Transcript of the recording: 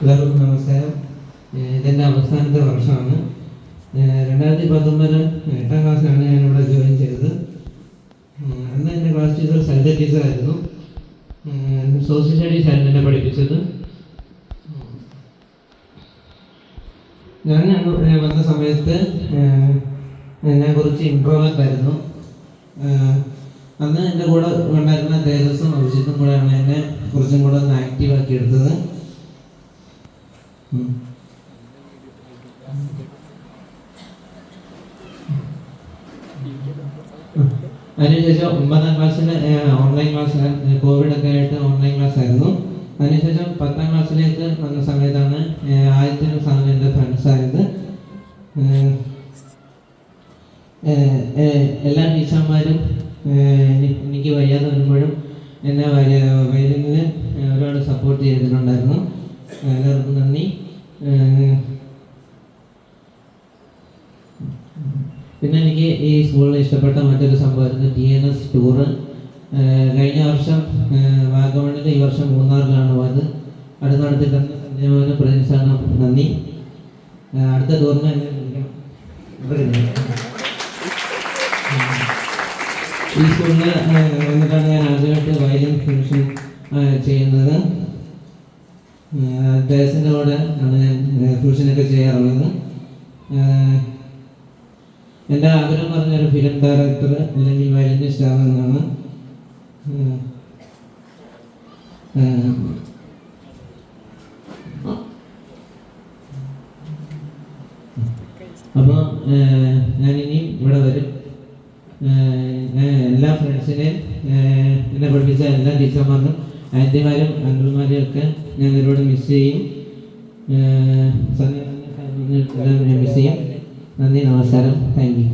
എല്ലാവർക്കും നമസ്കാരം. ഇതെൻ്റെ അവസാനത്തെ വർഷമാണ്. 2019 8ാം ക്ലാസ്സിലാണ് ഞാനിവിടെ ജോയിൻ ചെയ്തത്. അന്ന് എൻ്റെ ക്ലാസ് ടീച്ചർ സരിത ടീച്ചറായിരുന്നു. സോഷ്യൽ സ്റ്റഡീസ് ആയിരുന്നു എന്നെ പഠിപ്പിച്ചത്. ഞാൻ വന്ന സമയത്ത് ഞാൻ കുറച്ച് ഇൻട്രോവേർട്ട് ആയിരുന്നു. അന്ന് എൻ്റെ കൂടെ ഉണ്ടായിരുന്ന തേജസ്സും അഭിജിത്തും കൂടെയാണ് എന്നെ കുറച്ചും കൂടെ ഒന്ന് ആക്റ്റീവാക്കി എടുത്തത്. അതിനുശേഷം 9ാം ക്ലാസ്സിൽ ഓൺലൈൻ ക്ലാസ്, കോവിഡൊക്കെ ആയിട്ട് ഓൺലൈൻ ക്ലാസ് ആയിരുന്നു. അതിനുശേഷം 10ാം ക്ലാസ്സിലേക്ക് വന്ന സമയത്താണ് ആദ്യത്തെ സാധനം എൻ്റെ ഫ്രണ്ട്സായത്. എല്ലാ ടീച്ചർമാരും എനിക്ക് വയ്യാതെ വരുമ്പോഴും എന്നെ വയലിനിൽ ഒരുപാട് സപ്പോർട്ട് ചെയ്തിട്ടുണ്ടായിരുന്നു. എല്ലാവർക്കും നന്ദി. പിന്നെ എനിക്ക് ഈ സ്കൂളിൽ ഇഷ്ടപ്പെട്ട മറ്റൊരു സംഭവമായിരുന്നു TNS ടൂറ്. കഴിഞ്ഞ വർഷം വാഗമണിൽ, ഈ വർഷം മൂന്നാറിലാണ് പോയത്. അടുത്തടുത്ത് തന്നെ സഞ്ജയ് പ്രതിനിധാനം നന്ദി. അടുത്ത ടൂറിന് എന്നെ ഈ സ്കൂളിൽ എന്നിട്ടാണ് ഞാൻ ആദ്യമായിട്ട് വയലിൻ ഫ്യൂഷൻ ചെയ്യുന്നത്. ദേശത്തിൻ്റെ കൂടെ ആണ് ഞാൻ ഫ്യൂഷനൊക്കെ ചെയ്യാറുള്ളത്. എൻ്റെ ആഗ്രഹം പറഞ്ഞൊരു ഫിലിം ഡയറക്ടർ അല്ലെങ്കിൽ വയലിനിസ്റ്റ് ആകുന്നതാണ്. അപ്പോൾ ഞാനിനിയും ഇവിടെ വരും. എല്ലാ ഫ്രണ്ട്സിനെയും, എന്നെ പഠിപ്പിച്ച എല്ലാ ടീച്ചർമാർക്കും, ആൻറ്റിമാരും അങ്കിൾമാരും ഒക്കെ ഞാൻ ഒരുപാട് മിസ് ചെയ്യും. മിസ് ചെയ്യും. നന്ദി, നമസ്കാരം, താങ്ക് യു.